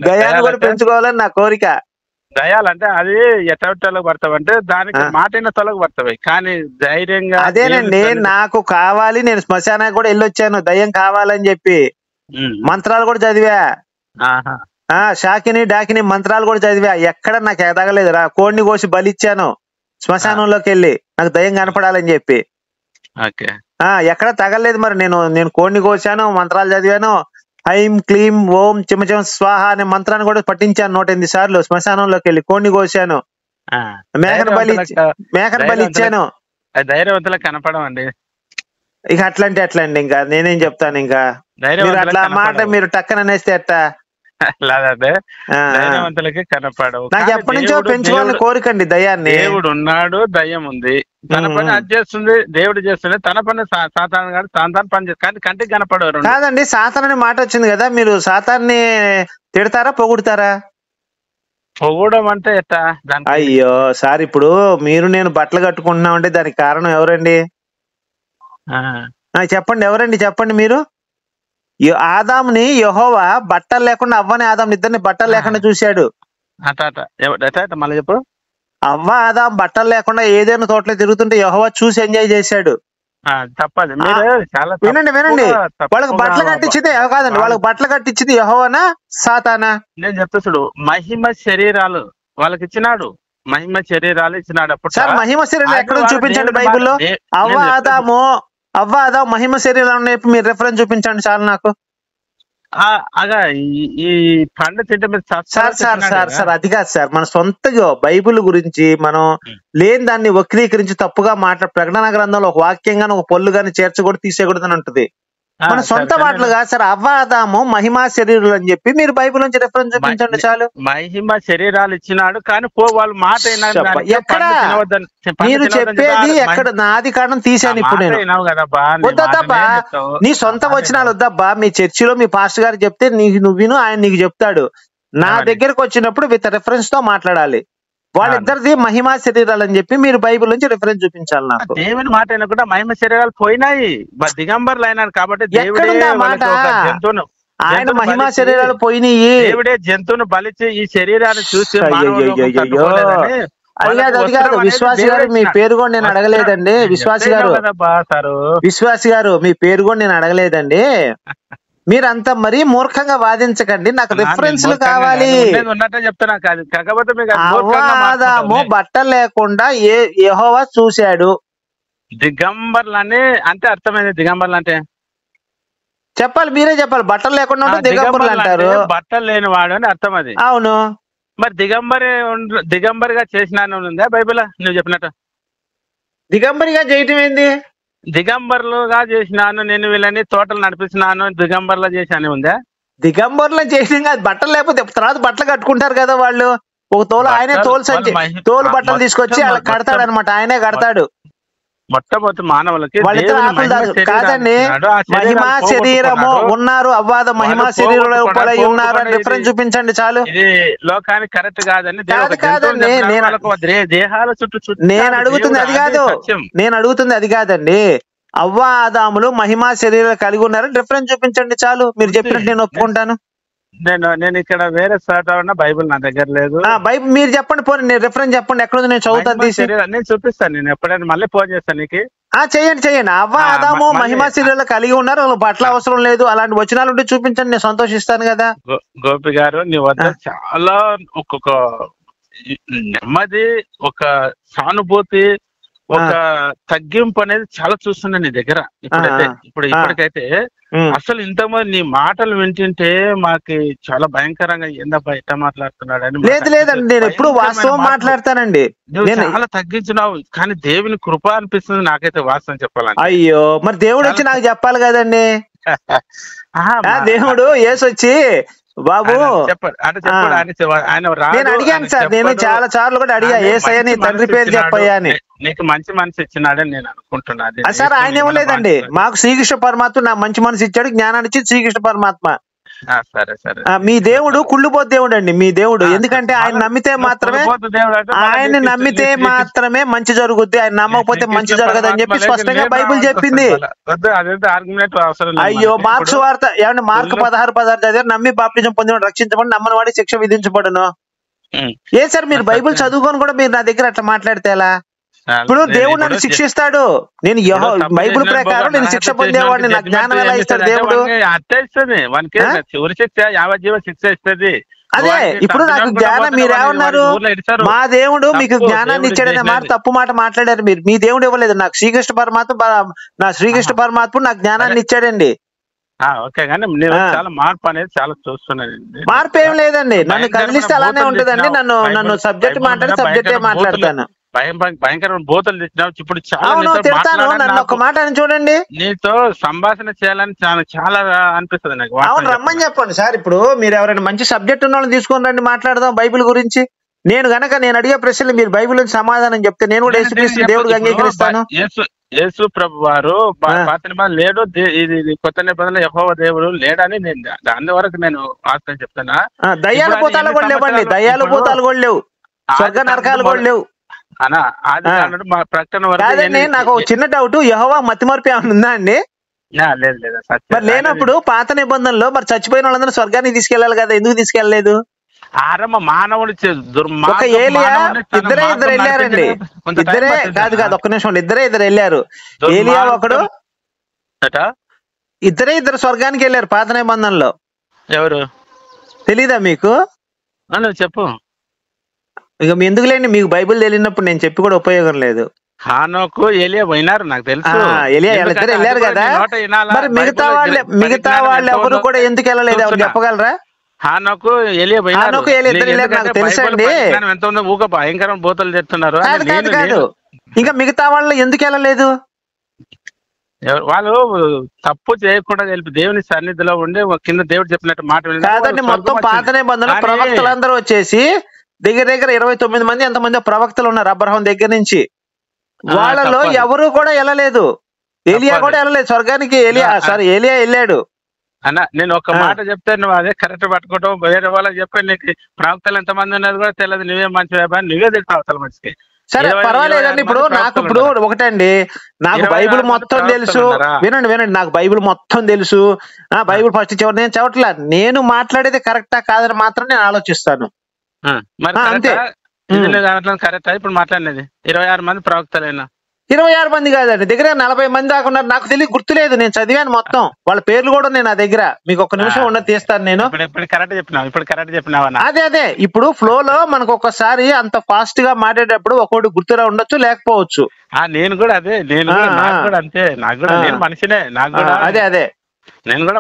Speaker 2: దయాన్ని కూడా పెంచుకోవాలని నా కోరిక.
Speaker 1: దయాలంటే అది ఎటలో పడతావంటే దానికి మాటైన తొలగ పడతాయి, కానీ ధైర్యంగా.
Speaker 2: అదేనండి నాకు కావాలి. నేను శ్మశానానికి కూడా వెళ్ళొచ్చాను దయ్యం కావాలని చెప్పి. మంత్రాలు కూడా చదివా, షాకిని డాకిని మంత్రాలు కూడా చదివా. ఎక్కడ నాకు ఎదగలేదు. కోడిని కోసి బలిచ్చాను శ్మశానంలోకి వెళ్ళి, నాకు దయ్యం కనపడాలని చెప్పి. ఎక్కడ తగలేదు. మరి నేను కోడిని కోసాను, మంత్రాలు చదివాను, ఐం క్లీం ఓం చిమచం స్వాహ అనే మంత్రాన్ని కూడా పఠించాను 108 సార్లు. శ్మశానంలోకి వెళ్ళి కోడిని కోసాను, మేకను బలి ఇచ్చాను.
Speaker 1: ధైర్యవంతులకు కనపడమండి.
Speaker 2: ఇక అట్లా అండి. ఇంకా నేనేం చెప్తాను? ఇంకా అట్లా మాట మీరు టక్కన అనేస్తే ఎట్టా?
Speaker 1: ధైర్యవంతులకి కనపడవు.
Speaker 2: నాకు ఎప్పటి నుంచో పెంచుకోవాలని కోరికండి దయాన్ని.
Speaker 1: దేవుడు ఉన్నాడు, దయ్యం ఉంది, తన పని అది చేస్తుంది, దేవుడు చేస్తుంది తన పని. సాతాను గారు సాతాను పని చేస్తుంది, కానీ కంటికి కనపడవు.
Speaker 2: కాదండి, సాతాన్ అనే మాట వచ్చింది కదా, మీరు సాతాన్ని తిడతారా పొగుడుతారా?
Speaker 1: పొగడం అంటే ఎట్టా?
Speaker 2: అయ్యో సార్, ఇప్పుడు మీరు నేను బట్టలు కట్టుకుంటున్నామంటే దానికి కారణం ఎవరండి? చెప్పండి, ఎవరండి చెప్పండి మీరు. ఆదాముని యెహోవా బట్టలు లేకుండా, అవ్వని ఆదాం ఇద్దరిని బట్టలు లేకుండా చూశాడు.
Speaker 1: మళ్ళీ చెప్పు.
Speaker 2: అవ్వ ఆదాం బట్టలు లేకుండా ఏదైనా తోటలో తిరుగుతుంటే యెహోవా చూసి ఎంజాయ్ చేశాడు.
Speaker 1: తప్పదు.
Speaker 2: వినండి, వాళ్ళకి బట్టలు కట్టించింది కాదండి, వాళ్ళకి బట్టలు కట్టించింది యెహోవానా సాతానా?
Speaker 1: నేను చెప్తా చూడు, మహిమ శరీరాలు వాళ్ళకి ఇచ్చినాడు, మహిమ శరీరాలు ఇచ్చినాడు.
Speaker 2: సార్ మహిమ శరీరాలు ఎక్కడ చూపించండి బైబిల్లో. అవ్వ ఆదాము మహిమ శరీరాలు మీరు రెఫరెన్స్ చూపించండి చాలు నాకు.
Speaker 1: ఈ పండు తింటే
Speaker 2: సార్ అది కాదు సార్, మన సొంతగా బైబిల్ గురించి మనం లేని దాన్ని వక్రీకరించి తప్పుగా ప్రకటన గ్రంథంలో ఒక వాక్యం గాని ఒక పొల్లు గాని చేర్చకూడదు, తీసేయకూడదని ఉంటుంది. మన సొంత మాటలు కాదు సార్. అవ్వాదాము మహిమా శరీరాలు అని చెప్పి మీరు బైబిల్ నుంచి రెఫరెన్స్ చూపించండి చాలు.
Speaker 1: మహిమ శరీరాలు ఇచ్చినాడు, కానీ వాళ్ళు మాట
Speaker 2: ఎక్కడ మీరు చెప్పేది ఎక్కడ? నాది కారణం తీసాను ఇప్పుడు నేను. వద్దబ్బా, నీ సొంత వచనాలు వద్దబ్బా. మీ చర్చిలో మీ పాస్టర్ గారు చెప్తే నువ్వు విను, ఆయన నీకు చెప్తాడు. నా దగ్గరకు వచ్చినప్పుడు విత్ రెఫరెన్స్ తో మాట్లాడాలి. వాళ్ళిద్దరిది మహిమా శరీరాలు అని చెప్పి మీరు బైబిల్ నుంచి రిఫరెన్స్ చూపించాలి నాకు.
Speaker 1: దేవుని మాట అయినా మహిమ శరీరాలు పోయినాయి, దిగంబర్లు అయినారు కాబట్టి జంతువును,
Speaker 2: ఆయన మహిమా శరీరాలు పోయినాయి.
Speaker 1: దేవుడే జంతువును బలిచి ఈ శరీరాన్ని చూసి
Speaker 2: అది కాదు. విశ్వాసి గారు మీ పేరు కూడా నేను అడగలేదండి. విశ్వాసి గారు మీ పేరు కూడా నేను అడగలేదండి. మీరంతా మరీ మూర్ఖంగా వాదించకండి, నాకు రిఫరెన్స్లు కావాలి. ఆదాము బట్టలు లేకుండా యెహోవా చూశాడు.
Speaker 1: దిగంబర్లు అంటే అర్థమైంది. దిగంబర్లు అంటే
Speaker 2: చెప్పాలి, మీరే చెప్పాలి. బట్టలు లేకుండా ఉంటే దిగంబర్లు అంటారు.
Speaker 1: బట్టలు లేని వాడు అని అర్థం అది.
Speaker 2: అవును,
Speaker 1: మరి దిగంబరిగా చేసినాను ఉందా బైబిల్ నువ్వు చెప్పినట్టు?
Speaker 2: దిగంబరిగా చేయటం ఏంది?
Speaker 1: దిగంబర్లుగా చేసినాను, నేను వీళ్ళని తోటలు నడిపిస్తున్నాను, దిగంబర్లో చేశాను ఉందా?
Speaker 2: దిగంబర్లో చేయడం కాదు, బట్టలు లేకపోతే తర్వాత బట్టలు కట్టుకుంటారు కదా వాళ్ళు. ఒక తోలు ఆయనే తోలు బట్టలు తీసుకొచ్చి అలా కడతాడు అనమాట, ఆయనే కడతాడు.
Speaker 1: మొట్టమొదటి మానవులకి
Speaker 2: కాదండి, మహిమా శరీరము ఉన్నారు, అవ్వాద మహిమా శరీరంలో ఉన్నారు అని రిఫరెన్స్ చూపించండి చాలు.
Speaker 1: ఇది లోకానికి కరెక్ట్ కాదండి.
Speaker 2: కాదండి,
Speaker 1: దేహాల చుట్టూ
Speaker 2: నేను అడుగుతుంది అది కాదండి. అవ్వ ఆదాములు మహిమా శరీరాలు కలిగి ఉన్నారని రిఫరెన్స్ చూపించండి చాలు. మీరు చెప్పినట్టు నేను ఒప్పుకుంటాను.
Speaker 1: నేను ఇక్కడ వేరే చోట ఉన్న బైబిల్ నా దగ్గర లేదు.
Speaker 2: బైబిల్ మీరు చెప్పండి, పోనీ నేను రిఫరెన్స్ చెప్పండి, ఎక్కడుంది నేను చదువుతాను తీసి.
Speaker 1: నేను చూపిస్తాను, నేను ఎప్పుడైనా మళ్ళీ ఫోన్ చేస్తాను నీకు.
Speaker 2: చేయండి. అవ్వ ఆదాము మహిమా శరీరాలు కలిగి ఉన్నారు, వాళ్ళకి బట్టలు అవసరం లేదు, అలాంటి వచనాలు ఉంటే చూపించండి, నేను సంతోషిస్తాను కదా.
Speaker 1: గోపి గారు, నీ వద్ద చాలా ఒక్కొక్క నెమ్మది, ఒక సానుభూతి, ఒక తగ్గింపు అనేది చాలా చూస్తున్నా నీ దగ్గర ఇప్పటికైతే. అసలు ఇంతమంది నీ మాటలు వింటుంటే మాకు చాలా భయంకరంగా ఏందబ్బా ఇట్లా మాట్లాడుతున్నాడు అని.
Speaker 2: లేదండి, నేను ఎప్పుడు వాస్తవం మాట్లాడతానండి.
Speaker 1: నువ్వు చాలా తగ్గించున్నావు, కానీ దేవుని కృప అనిపిస్తుంది నాకైతే వాస్తవం చెప్పాలని.
Speaker 2: అయ్యో, మరి దేవుడు వచ్చి నాకు చెప్పాలి కదండి. దేవుడు యేసు వచ్చి బాబు నేను అడిగాను సార్, నేను చాలా సార్లు కూడా అడిగా, యేసయ్య నీ తండ్రి పేరు చెప్పయ్యా అని.
Speaker 1: నీకు మంచి మనసు ఇచ్చినాడని నేను అనుకుంటున్నాను
Speaker 2: సార్. ఆయన ఇవ్వలేదండి, మాకు శ్రీకృష్ణ పరమాత్మ నాకు మంచి మనసు ఇచ్చాడు, జ్ఞానాన్ని ఇచ్చి శ్రీకృష్ణ పరమాత్మ. మీ దేవుడు కుళ్ళుపోతు దేవుడు అండి, మీ దేవుడు. ఎందుకంటే ఆయన నమ్మితే మాత్రమే మంచి జరుగుద్ది, ఆయన నమ్మకపోతే మంచి జరగదు అని చెప్పి స్పష్టంగా బైబిల్ చెప్పింది. అయ్యో, మార్క్స్ వార్త ఏమంటే మార్క్ 16:16 చదివారు, నమ్మి బాప్టిజం పొందిన రక్షించబడి, నమ్మని వాడి శిక్ష విధించబడును. ఏ సార్, మీరు బైబిల్ చదువుకొని కూడా మీరు నా దగ్గర అట్లా మాట్లాడితే ఎలా? ఇప్పుడు దేవుడు నన్ను శిక్షిస్తాడు, నేను బైబిల్ ప్రకారం నేను శిక్ష పొందేవాడిని, నాకు జ్ఞానం ఎలా ఇస్తాడు దేవుడు? అదే ఇప్పుడు నాకు జ్ఞానం, మీరేమన్నారు? మా దేవుడు మీకు జ్ఞానాన్ని ఇచ్చాడనే మాట తప్పు మాట మాట్లాడారు మీరు. మీ దేవుడు ఇవ్వలేదు, నాకు శ్రీకృష్ణ పరమాత్మ నాకు జ్ఞానాన్ని ఇచ్చాడండి.
Speaker 1: ఓకే కానీ నేను చాలా మార్పు అనేది చాలా చూస్తున్నాను.
Speaker 2: మార్పు ఏం లేదండి, నన్ను కదిలిస్తే అలానే ఉంటదండి. నన్ను సబ్జెక్ట్ మాట్లాడతాను.
Speaker 1: భయంకరమైన బోతలు తెచ్చినావు. ఇప్పుడు
Speaker 2: తిడతాను, నన్ను ఒక మాట అని చూడండి.
Speaker 1: నీతో సంభాషణ చేయాలని చాలా అనిపిస్తుంది నాకు.
Speaker 2: అవును, రమ్మని చెప్పండి సార్. ఇప్పుడు మీరు ఎవరైనా మంచి సబ్జెక్ట్ ఉన్న వాళ్ళని తీసుకొని రండి, మాట్లాడదాం బైబిల్ గురించి. నేను అడిగే ప్రశ్నలు మీరు బైబిల్ నుంచి సమాధానం చెప్తే నేను కూడా యేసుక్రీస్తు దేవుడికి అంగీకరిస్తాను.
Speaker 1: యేసు ప్రభు వారు పాత నిబంధన లేడు, ఇది కొత్త నిబంధనలు యెహోవా దేవుడు లేడని నేను దాని వరకు నేను వాస్తవం చెప్తున్నా.
Speaker 2: దయ్యాల భూతాలు కూడా లేవండి, దయ్యాల భూతాలు కూడా లేవు, స్వర్గ నరకాలు కూడా లేవు. కాదండి, నాకు చిన్న డౌట్, యెహోవా మతిమరుపు ఏమైనా ఉందా అండి?
Speaker 1: లేదు.
Speaker 2: మరి లేనప్పుడు పాత నిబంధనలో మరి చచ్చిపోయిన వాళ్ళందరూ స్వర్గానికి తీసుకెళ్లాలి కదా, ఎందుకు తీసుకెళ్లలేదు?
Speaker 1: మానవుడు
Speaker 2: ఒక ఏలియా ఇద్దరే వెళ్ళారండి, ఇద్దరే కాదు ఒక్క నిమిషం, ఇద్దరు వెళ్ళారు. ఏలియా ఒకడు, ఇద్దరు స్వర్గానికి వెళ్ళారు పాత నిబంధనలో.
Speaker 1: ఎవరు
Speaker 2: తెలీదా మీకు?
Speaker 1: చెప్పు.
Speaker 2: ఇక ఎందుకులేండి, మీకు బైబిల్ తెలియనప్పుడు నేను చెప్పి కూడా ఉపయోగం లేదు.
Speaker 1: హానోకు ఏలియా పోయినారు, నాకు తెలుసు.
Speaker 2: ఏలియా ఇద్దరు వెళ్ళారు కదా, మరి మిగతా వాళ్ళు ఎవరు కూడా ఎందుకు వెళ్ళలేదు, ఎవరు చెప్పగలరా?
Speaker 1: హానోకు ఏలియా పోయినారు,
Speaker 2: నాకు తెలుసండి.
Speaker 1: ఎంత ఉందో ఊక భయంకరమైన బోతలు చెప్తున్నారు.
Speaker 2: కాదు, ఇంకా మిగతా వాళ్ళు ఎందుకు వెళ్ళలేదు?
Speaker 1: వాళ్ళు తప్పు చేయకుండా తెలిపి దేవుని సన్నిధిలో ఉండి కింద దేవుడు చెప్పినట్టు మాట
Speaker 2: కాదండి. మొత్తం పాత నిబంధన ప్రవక్తలందరూ వచ్చేసి దగ్గర 29 మంది ఎంతమంది ప్రవక్తలు ఉన్నారు అబ్రహాం దగ్గర నుంచి. వాళ్ళలో ఎవరు కూడా వెళ్ళలేదు, ఏలియా కూడా వెళ్ళలేదు స్వర్గానికి. ఏలియా వెళ్ళాడు
Speaker 1: అన్న. నేను ఒక మాట చెప్తే నువ్వు అదే కరెక్ట్ పట్టుకోవటం, వేరే వాళ్ళకి చెప్పి నీకు ప్రవక్తలు ఎంతమంది ఉన్నారు కూడా తెలియదు, నువ్వే మంచి నువ్వే తింటావు అవతల మనిషికి.
Speaker 2: సరే పర్వాలేదండి. ఇప్పుడు ఒకటండి, నాకు బైబిల్ మొత్తం తెలుసు. వినండి, నాకు బైబిల్ మొత్తం తెలుసు. బైబిల్ ఫస్ట్ చివరి నేను చదవట్లా, నేను మాట్లాడేది కరెక్టా కాదని మాత్రం నేను ఆలోచిస్తాను అంతే.
Speaker 1: కరెక్టా ఇప్పుడు మాట్లాడినది? 26 మంది ప్రవక్తలైనా
Speaker 2: 26 మంది కాదండి, దగ్గర 40 మంది దాకా ఉన్నారు. నాకు తెలియదు, గుర్తులేదు, నేను చదివాను మొత్తం. వాళ్ళ పేర్లు కూడా నేను నా దగ్గర, మీకు ఒక్క నిమిషం ఉన్నది తీస్తాను నేను.
Speaker 1: కరెక్ట్ చెప్పినావు.
Speaker 2: అదే ఇప్పుడు ఫ్లో లో మనకు ఒక్కసారి అంత ఫాస్ట్ గా మాట్లాడేటప్పుడు ఒక్కొక్కటి గుర్తురా ఉండొచ్చు, లేకపోవచ్చు.
Speaker 1: నేను కూడా అదే, అంతే, నాకు కూడా నేను మనిషినే, నాకు కూడా అదే నేను కూడా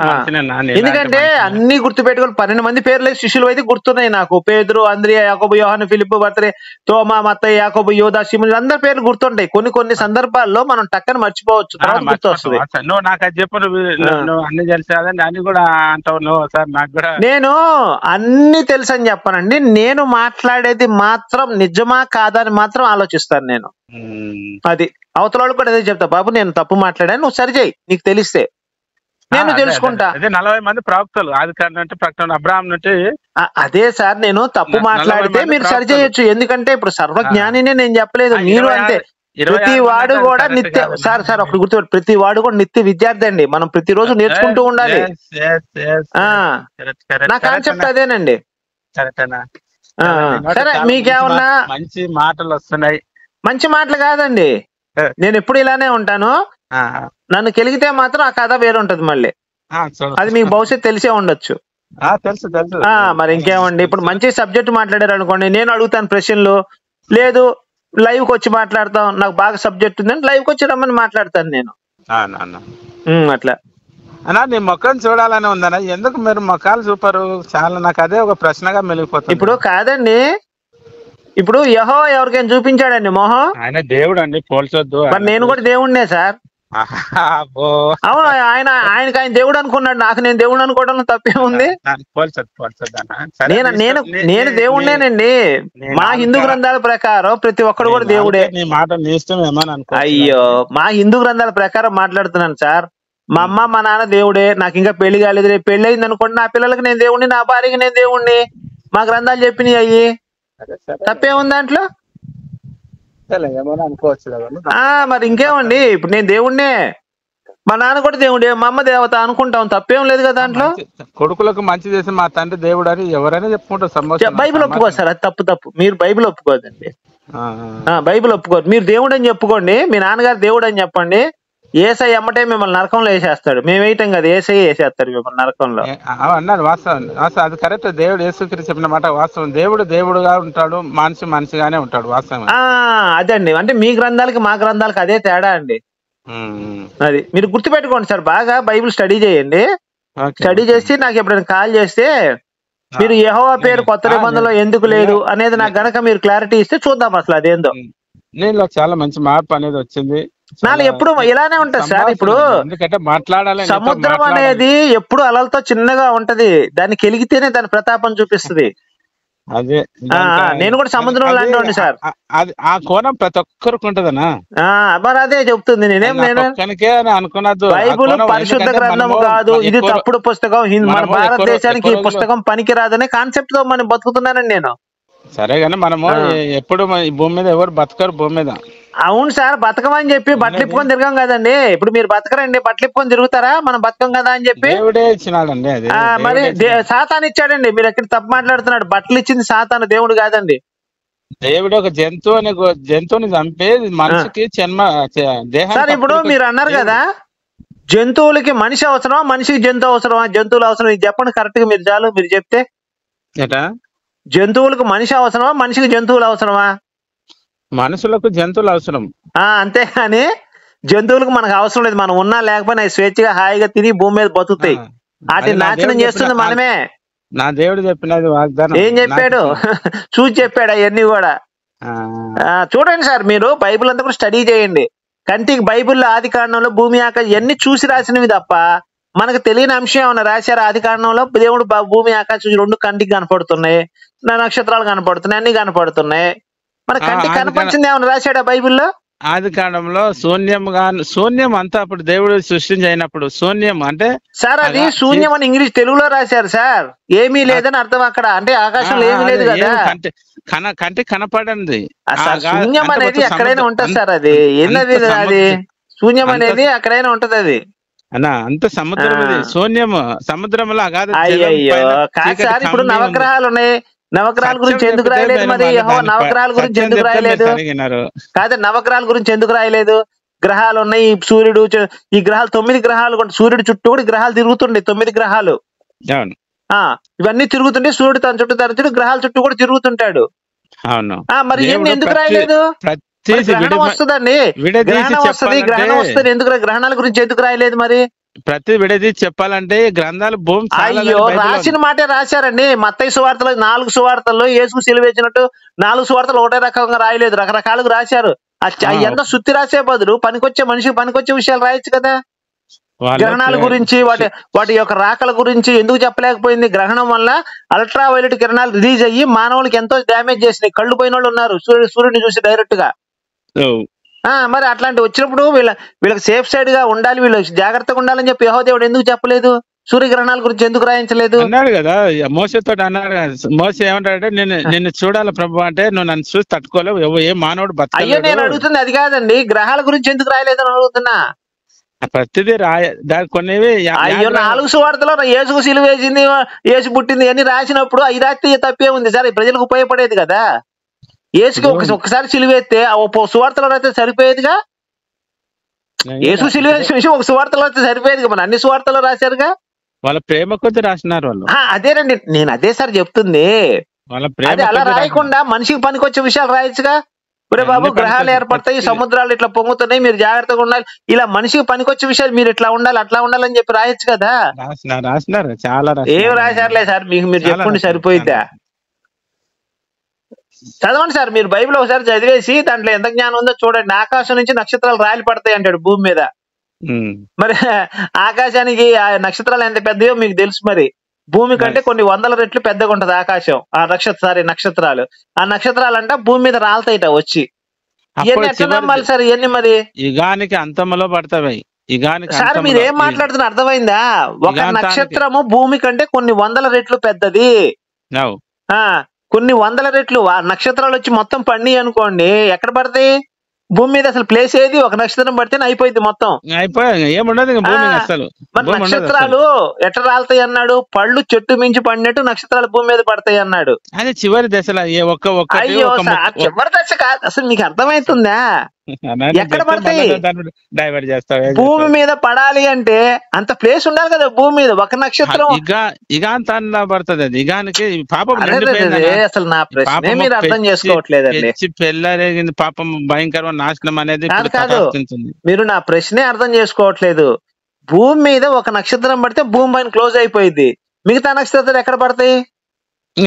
Speaker 2: ఎందుకంటే అన్ని గుర్తు పెట్టుకుని 12 మంది పేర్లు శిష్యులు అయితే గుర్తున్నాయి నాకు. పేతురు, అంద్రియా, యాకోబు, యోహాను, ఫిలిప్పు, బర్తరే, తోమా, మత్తయి, యాకోబు, యోదా, షిమోను, అందరి పేర్లు గుర్తుంటాయి. కొన్ని సందర్భాల్లో మనం టక్కని మర్చిపోవచ్చు, తర్వాత గుర్తు వస్తుంది.
Speaker 1: నువ్వు నాకు అది చెప్పు, నువ్వు అన్ని తెలిసేదని అన్ని కూడా అంటావు నువ్వు. సార్ నాకు కూడా
Speaker 2: నేను అన్ని తెలుసు అని చెప్పానండి. నేను మాట్లాడేది మాత్రం నిజమా కాదా అని మాత్రం ఆలోచిస్తాను నేను. అది అవతల వాళ్ళు కూడా అదే చెప్తా, బాబు నేను తప్పు మాట్లాడాను, నువ్వు సరిచేయి, నీకు తెలిస్తే నేను తెలుసుకుంటా.
Speaker 1: 40 మంది ప్రవక్తలు ఆది కాండం ప్రకటన అబ్రహాం నుండి.
Speaker 2: అదే సార్, నేను తప్పు మాట్లాడితే మీరు సరి చేయొచ్చు, ఎందుకంటే ఇప్పుడు సర్వజ్ఞానినే నేను చెప్పలేదు, మీరు అంతే. ప్రతి వాడు కూడా నిత్య సార్ ఒకటి గుర్తుపెట్టు, ప్రతి వాడు కూడా నిత్య విద్యార్థి అండి. మనం ప్రతిరోజు నేర్చుకుంటూ ఉండాలి. నా కాన్సెప్ట్ అదేనండి. సరే, మీకేమన్నా
Speaker 1: మంచి మాటలు వస్తున్నాయి?
Speaker 2: మంచి మాటలు కాదండి, నేను ఎప్పుడు ఇలానే ఉంటాను. నన్ను కెలిగితే మాత్రం ఆ కథ వేరే ఉంటది మళ్ళీ. అది మీకు భవిష్యత్తు తెలిసే ఉండొచ్చు. మరి ఇంకేమండి, ఇప్పుడు మంచి సబ్జెక్ట్ మాట్లాడారు అనుకోండి, నేను అడుగుతాను ప్రశ్నలు, లేదు లైవ్ కి వచ్చి మాట్లాడతాం, నాకు బాగా సబ్జెక్ట్ ఉందని లైవ్ కి వచ్చి రమ్మని మాట్లాడతాను నేను. అట్లా
Speaker 1: అన్నా, నీ ముఖం చూడాలని ఉందన్నా, ఎందుకు మీరు ముఖాలు చూపరు? చాలా నాకు అదే ఒక ప్రశ్నగా మెలిగిపోతుంది.
Speaker 2: ఇప్పుడు కాదండి, ఇప్పుడు యెహోవా ఎవరికైనా చూపించాడండి మొహం?
Speaker 1: ఆయన దేవుడు అండి, పోల్చొద్దు.
Speaker 2: మరి నేను కూడా దేవుడినే సార్. అవును, ఆయన దేవుడు అనుకున్నాడు, నాకు నేను దేవుడు అనుకోవడం తప్పే ఉంది. నేను దేవుడినేనండి. మా హిందూ గ్రంథాల ప్రకారం ప్రతి ఒక్కడు కూడా దేవుడే. అయ్యో, మా హిందూ గ్రంథాల ప్రకారం మాట్లాడుతున్నాను సార్. మా అమ్మ మా నాన్న దేవుడే, నాకు ఇంకా పెళ్లి కాలేదు, రేపు పెళ్లి అయింది అనుకోండి, నా పిల్లలకి నేను దేవుడిని, నా భార్యకి నేను దేవుడిని. మా గ్రంథాలు చెప్పినాయి అయ్యి, తప్పే ఉంది దాంట్లో. మరి ఇంకేమండి, ఇప్పుడు నేను దేవుడినే, మా నాన్న కూడా దేవుడే, మా అమ్మ దేవత అనుకుంటాం, తప్పేం లేదు కదా దాంట్లో.
Speaker 1: కొడుకులకు మంచి చేసి మా తండ్రి దేవుడు అని ఎవరైనా చెప్పుకుంటారు.
Speaker 2: బైబిల్ ఒప్పుకోదు సార్, అది తప్పు. మీరు బైబిల్ ఒప్పుకోదండి, బైబిల్ ఒప్పుకోదు. మీరు దేవుడు అని చెప్పుకోండి, మీ నాన్నగారు దేవుడు అని చెప్పండి. ఏసై ఎమ్మటే మిమ్మల్ని నరకంలో వేసేస్తాడు, మేము వేయటం కదా, ఏసై వేసేస్తాడు మిమ్మల్ని నరకంలో.
Speaker 1: అన్నారు వాస్తవం, అది కరెక్ట్. దేవుడు యేసుక్రీస్తు చెప్పిన మాట వాస్తవం. దేవుడు దేవుడుగా ఉంటాడు, మనిషి మనిషిగానే ఉంటాడు, వాస్తవం.
Speaker 2: అదండి, అంటే మీ గ్రంథాలకి మా గ్రంథాలకి అదే తేడా అండి. అది మీరు గుర్తుపెట్టుకోండి సార్, బాగా బైబిల్ స్టడీ చేయండి. స్టడీ చేసి నాకు ఎప్పుడైనా కాల్ చేస్తే మీరు యెహోవా పేరు కొత్త నిబంధనలో ఎందుకు లేదు అనేది నాకు గనక మీరు క్లారిటీ ఇస్తే చూద్దాం అసలు అదేందో.
Speaker 1: నేను చాలా మంచి మార్పు అనేది వచ్చింది.
Speaker 2: నాలో ఎప్పుడు ఇలానే ఉంటది సార్. ఇప్పుడు సముద్రం అనేది ఎప్పుడు అలలతో చిన్నగా ఉంటది, దాన్ని కెలిగితేనే దాని ప్రతాపం చూపిస్తుంది.
Speaker 1: అదే
Speaker 2: నేను కూడా సముద్రం లాంటి సార్.
Speaker 1: ఆ కోణం ప్రతి ఒక్కరికి ఉంటదనా?
Speaker 2: మరి అదే చెప్తుంది.
Speaker 1: అనుకున్నది
Speaker 2: బైబుల్ పరిశుద్ధ గ్రంథం కాదు, ఇది తప్పుడు పుస్తకం, మన భారతదేశానికి ఈ పుస్తకం పనికిరాదనే కాన్సెప్ట్ తో మనం బతుకుతున్నానండి నేను.
Speaker 1: సరే గానీ మనము ఎప్పుడు ఈ భూమి మీద ఎవరు బతకరు భూమి మీద.
Speaker 2: అవును సార్, బతకమని చెప్పి బట్టలు ఇప్పుకొని తిరగం కదండి. ఇప్పుడు మీరు బతకరండి, బట్టలు ఇప్పుకొని తిరుగుతారా? మనం బతకం కదా అని చెప్పి
Speaker 1: ఇచ్చినాడండి.
Speaker 2: మరి సాతాను ఇచ్చాడండి. మీరు ఎక్కడ తప్పు మాట్లాడుతున్నాడు. బట్టలు ఇచ్చింది సాతాను, దేవుడు కాదండి.
Speaker 1: దేవుడు ఒక జంతువుని చంపి మనిషికి
Speaker 2: సార్ ఇప్పుడు మీరు అన్నారు కదా, జంతువులకి మనిషి అవసరమా, మనిషికి జంతువు అవసరమా? జంతువులు అవసరం, ఇది చెప్పండి కరెక్ట్ గా. మీరు చాలు మీరు చెప్తే. జంతువులకు మనిషి అవసరమా, మనిషికి జంతువులు అవసరమా?
Speaker 1: మనుషులకు జంతువులు అవసరం.
Speaker 2: అంతేగాని జంతువులకు మనకు అవసరం లేదు. మనం ఉన్నా లేకపోయినా స్వేచ్ఛగా హాయిగా తిని భూమి మీద బతుకుతాయి. వాటిని నాశనం చేస్తుంది మనమే.
Speaker 1: నా దేవుడు చెప్పినది వాగ్దానం.
Speaker 2: ఏం చెప్పాడు? చూసి చెప్పాడు అవన్నీ కూడా. చూడండి సార్, మీరు బైబిల్ అంతా కూడా స్టడీ చేయండి. కంటికి బైబిల్లో ఆది కాండంలో భూమి ఆకాశం ఇవన్నీ చూసి రాసినవి తప్ప మనకు తెలియని అంశం ఏమన్నా రాశారు? ఆది కాండంలో దేవుడు భూమి ఆకాశం రెండు కంటికి కనపడుతున్నాయి, నక్షత్రాలు కనపడుతున్నాయి, అన్ని కనపడుతున్నాయి. మన కంటికి కనపడిచింది ఏమన్నా రాశాడా బైబిల్లో?
Speaker 1: ఆది కాండంలో శూన్యం అంతా అప్పుడు దేవుడు సృష్టించినప్పుడు శూన్యం అంటే
Speaker 2: సార్, అది శూన్యం అని ఇంగ్లీష్ తెలుగులో రాశారు సార్. ఏమీ లేదని అర్థం అక్కడ. అంటే ఆకాశంలో ఏమీ లేదు కదా,
Speaker 1: కంటికి కనపడండి.
Speaker 2: శూన్యం అనేది ఎక్కడైనా ఉంటది సార్. అది ఏంటది? అది శూన్యం అనేది ఎక్కడైనా ఉంటది. అది
Speaker 1: అంత సముద్రం, శూన్యము సముద్రంలో అగాధ.
Speaker 2: అయ్యో కాదు సార్, ఇప్పుడు నవగ్రహాలు ఉన్నాయి. నవగ్రహాల గురించి ఎందుకు రాయలేదు మరి? నవగ్రహాల గురించి ఎందుకు రాయలేదు? కాదు, నవగ్రహాల గురించి ఎందుకు రాయలేదు? గ్రహాలు ఉన్నాయి, సూర్యుడు, ఈ గ్రహాలు 9 గ్రహాలు. సూర్యుడు చుట్టూ కూడా గ్రహాలు తిరుగుతుండే 9 గ్రహాలు. ఇవన్నీ తిరుగుతుంటే సూర్యుడు తన చుట్టూ గ్రహాల చుట్టూ కూడా తిరుగుతుంటాడు. మరి ఎందుకు రాయలేదు? గ్రహణం వస్తుందండి, గ్రహణం వస్తుంది, గ్రహణం వస్తుంది. ఎందుకు గ్రహణాల గురించి ఎందుకు రాయలేదు మరి?
Speaker 1: ప్రతి విడది చెప్పాలంటే గ్రంథాలు భూమి.
Speaker 2: అయ్యో, రాసిన మాటే రాశారండి. మత్తయి సువార్తలు 4 సువార్తల్లో యేసు సిలువేసినట్టు 4 సువార్తలు ఒకటే రకంగా రాయలేదు, రకరకాలుగా రాశారు. ఎంత సుత్తి రాసే బదులు పనికొచ్చే మనిషికి పనికొచ్చే విషయాలు రాయొచ్చు కదా. గ్రహణాల గురించి, వాటి యొక్క రాకల గురించి ఎందుకు చెప్పలేకపోయింది? గ్రహణం వల్ల అల్ట్రా వైలెట్ కిరణాలు రిలీజ్ అయ్యి మానవులకి ఎంతో డ్యామేజ్ చేసినాయి. కళ్ళు పోయిన వాళ్ళు ఉన్నారు సూర్యుడిని చూసి డైరెక్ట్ గా. మరి అట్లాంటి వచ్చినప్పుడు వీళ్ళకి సేఫ్ సైడ్ గా ఉండాలి, వీళ్ళు జాగ్రత్తగా ఉండాలని చెప్పి యెహోవా దేవుడు ఎందుకు చెప్పలేదు? సూర్యగ్రహణాల గురించి ఎందుకు రాయించలేదు?
Speaker 1: అన్నాడు కదా మోసతో. అన్నాడు, మోస ఏమంటాడంటే నిన్ను చూడాలి ప్రభు అంటే నువ్వు నన్ను చూసి తట్టుకోలేవు, ఏ మానవుడు బతకలేడు.
Speaker 2: అయ్యో, నేను అడుగుతుంది అది కాదండి, గ్రహాల గురించి ఎందుకు రాయలేదని అడుగుతున్నా.
Speaker 1: ప్రతిదీ కొన్ని.
Speaker 2: అయ్యో, 4 సువార్తలో యేసు సిలువ వేసింది, యేసు పుట్టింది అని రాసినప్పుడు అవి రాస్తే తప్పే ఉంది సార్. ప్రజలకు ఉపయోగపడేది కదా. యేసుకి ఒకసారి సిలువేస్తే సువార్తలో రాస్తే సరిపోయేదిగా. యేసు సిలువ విషయం ఒక సువార్తలో రాస్తే సరిపోయేదిగా. మన అన్ని సువార్తలో రాశారుగా.
Speaker 1: వాళ్ళ ప్రేమ కొద్ది రాసినారు వాళ్ళు.
Speaker 2: అదేనండి, నేను అదే సార్ చెప్తుంది. అదే అలా రాయకుండా మనిషికి పనికొచ్చే విషయాలు రాయొచ్చుగా. ఒరే బాబు, గ్రహాలు ఏర్పడతాయి, సముద్రాలు ఇట్లా పొంగుతున్నాయి, మీరు జాగ్రత్తగా ఉండాలి, ఇలా మనిషికి పనికొచ్చే విషయాలు మీరు ఇట్లా ఉండాలి, అట్లా ఉండాలని చెప్పి రాయొచ్చు కదా.
Speaker 1: రాసినారు, చాలా.
Speaker 2: ఏం రాశారులే సార్, మీరు చెప్పండి సరిపోయిద్దా? చదవండి సార్, మీరు బైబిల్ ఒకసారి చదివేసి దాంట్లో ఎంత జ్ఞానం ఉందో చూడండి. ఆకాశం నుంచి నక్షత్రాలు రాయలు పడతాయి అంటాడు భూమి మీద. మరి ఆకాశానికి నక్షత్రాలు ఎంత పెద్దయో మీకు తెలుసు. మరి భూమి కంటే కొన్ని 100 రెట్లు పెద్దగా ఉంటది ఆకాశం. నక్షత్రాలు. ఆ నక్షత్రాలంట భూమి మీద రాలతాయిట వచ్చి. ఇవన్నీ ఎట్లా నమ్మాలి సార్? ఇవన్నీ మరి
Speaker 1: యుగానికి అంతంలో పడతాయి.
Speaker 2: సార్ మీరు ఏం మాట్లాడుతున్నా అర్థమైందా? ఒక నక్షత్రము భూమి కంటే కొన్ని 100 రెట్లు పెద్దది. కొన్ని 100 రెట్లు నక్షత్రాలు వచ్చి మొత్తం పడినాయి అనుకోండి, ఎక్కడ పడతాయి? భూమి మీద అసలు ప్లేస్ ఏది? ఒక నక్షత్రం పడితేనే అయిపోయింది మొత్తం. మరి నక్షత్రాలు ఎట్లా రాలుతాయి అన్నాడు? పళ్ళు చెట్టు మించి పడినట్టు నక్షత్రాలు భూమి మీద పడతాయి అన్నాడు.
Speaker 1: అదే చివరి దశలో.
Speaker 2: అయ్యో, చివరి దశ కాదు, అసలు మీకు అర్థమవుతుందా? ఎక్కడ పడతాయి?
Speaker 1: డైవర్ట్ చేస్తావు.
Speaker 2: భూమి మీద పడాలి అంటే అంత ప్లేస్ ఉండాలి కదా భూమి మీద. ఒక నక్షత్రం
Speaker 1: ఇగాంతాన్ని పడుతుంది. అది ఇగానికి పాపం
Speaker 2: అసలు నా ప్రశ్న మీరు అర్థం చేసుకోవట్లేదండి.
Speaker 1: పెళ్ళరేగింది పాపం, భయంకరమైన నాశనం అనేది
Speaker 2: కాదు. మీరు నా ప్రశ్నే అర్థం చేసుకోవట్లేదు. భూమి మీద ఒక నక్షత్రం పడితే భూమి పైన క్లోజ్ అయిపోయింది, మిగతా నక్షత్రాలు ఎక్కడ పడతాయి?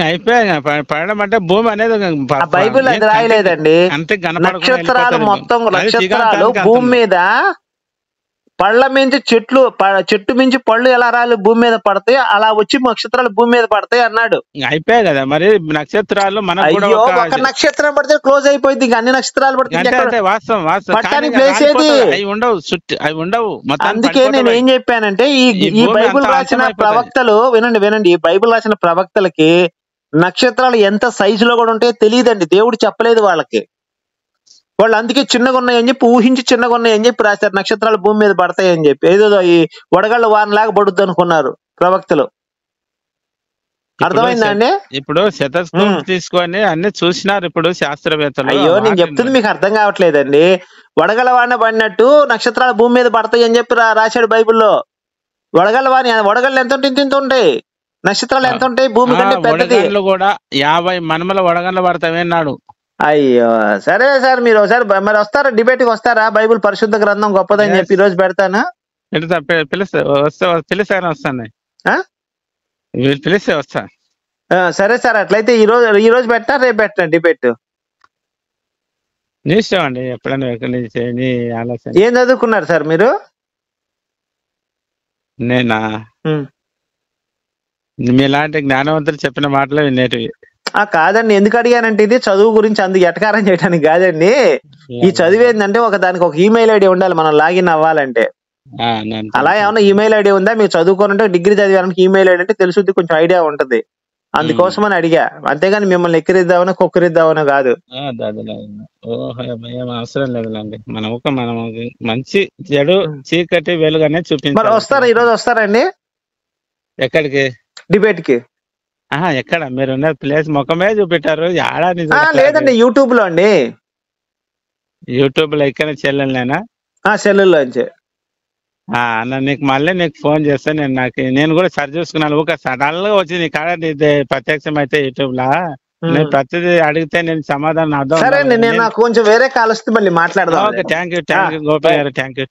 Speaker 1: అయిపోయా పడడం అంటే భూమి అనేది
Speaker 2: బైబిల్ అది రాయలేదండి. నక్షత్రాలు మొత్తం నక్షత్రాలు భూమి మీద పళ్ళ మించి చెట్టు మించి పళ్ళు ఎలా రాలి భూమి మీద పడతాయి అలా వచ్చి నక్షత్రాలు భూమి మీద పడతాయి అన్నాడు.
Speaker 1: అయిపోయాయి కదా మరి నక్షత్రాలు.
Speaker 2: అయ్యో ఒక నక్షత్రం పడితే క్లోజ్ అయిపోయింది, అన్ని నక్షత్రాలు పడతాయి ప్లేస్ ఏది?
Speaker 1: అవి ఉండవు.
Speaker 2: అందుకే నేను ఏం చెప్పానంటే ఈ బైబిల్ రాసిన ప్రవక్తలు వినండి, ఈ బైబిల్ రాసిన ప్రవక్తలకి నక్షత్రాలు ఎంత సైజులో కూడా ఉంటాయో తెలియదండి, దేవుడు చెప్పలేదు వాళ్ళకి. వాళ్ళు అందుకే చిన్నగా ఉన్నాయని చెప్పి ఊహించి చిన్నగా ఉన్నాయని చెప్పి రాశారు, నక్షత్రాలు భూమి మీద పడతాయని చెప్పి. ఏదో ఈ వడగళ్ళ వానలాగా పడుద్ది అనుకున్నారు ప్రవక్తలు. అర్థమైందా అండి?
Speaker 1: ఇప్పుడు శతస్కోప్ తీసుకొని అన్ని చూసినారు ఇప్పుడు శాస్త్రవేత్తలు.
Speaker 2: అయ్యో నేను చెప్తుంది మీకు అర్థం కావట్లేదండి. వడగళ్ళ వాన పడినట్టు నక్షత్రాలు భూమి మీద పడతాయి అని చెప్పి రాశాడు బైబిల్లో. వడగళ్ళు ఎంత ఉంటుంది? ఇంత ఉంటాయి. నక్షత్రాలు ఎంత ఉంటాయి? భూమి కంటే పెద్దది.
Speaker 1: కూడా 50 మనుమల వడగళ్ళు పడతాయన్నాడు.
Speaker 2: అయ్యో సరే సార్, మీరు ఒకసారి మరి వస్తారా, డిబేట్ కి వస్తారా? బైబిల్ పరిశుద్ధ గ్రంథం గొప్పదని చెప్పి ఈ రోజు పెడతానా?
Speaker 1: పిలిస్తే వస్తా.
Speaker 2: సరే సార్, అట్లయితే ఈ రోజు పెట్టా, రేపు పెట్టా డిబేట్?
Speaker 1: నీ ఇష్టం అండి, ఎప్పుడైనా ఆలోచన.
Speaker 2: ఏం చదువుకున్నారు సార్ మీరు?
Speaker 1: నేనా? మీలాంటి జ్ఞానవంతులు చెప్పిన మాటలు వినేటివి.
Speaker 2: కాదండి, ఎందుకు అడిగానంటే ఇది చదువు గురించి అందుకు ఎటకారం చేయడానికి కాదండి. ఈ చదువు ఏంటంటే దానికి ఒక ఈమెయిల్ ఐడి ఉండాలి మనం లాగిన్ అవ్వాలంటే. అలా ఏమన్నా ఈమెయిల్ ఐడి ఉందా? మీరు చదువుకోనంటే డిగ్రీ చదివానికి ఈమెయిల్ ఐడి అంటే తెలుసుద్ది, కొంచెం ఐడియా ఉంటది, అందుకోసం అని అడిగా. అంతేగాని మిమ్మల్ని ఎక్కిరిద్దామనో కుక్కరిద్దామనో కాదు.
Speaker 1: అవసరం లేదులేండి, మనం మంచి చెడు చీకటి వెలుగునే చూపించాలి.
Speaker 2: వస్తారా ఈ రోజు? వస్తారండి
Speaker 1: ఎక్కడికి?
Speaker 2: డిబేట్ కి.
Speaker 1: ఎక్కడ మీరు ప్లేస్ ముఖమే చూపెట్టారు?
Speaker 2: లేదండి, యూట్యూబ్ లో అండి.
Speaker 1: యూట్యూబ్ లో ఇక్కడ చెల్లెలేనా?
Speaker 2: సెల్లుల్లోంచి.
Speaker 1: నీకు మళ్ళీ ఫోన్ చేస్తే నేను కూడా సరి చూసుకున్నాను. ఒక సడన్ గా వచ్చి నీ కాడ ప్రత్యక్షం అయితే యూట్యూబ్ లా నేను ప్రతిదీ అడిగితే నేను సమాధానం అర్థం.
Speaker 2: సరే, నేను నాకు కొంచెం వేరే కాల్ వస్తే మళ్ళీ మాట్లాడదాం.
Speaker 1: థ్యాంక్ యూ గోపి గారు, థ్యాంక్ యూ.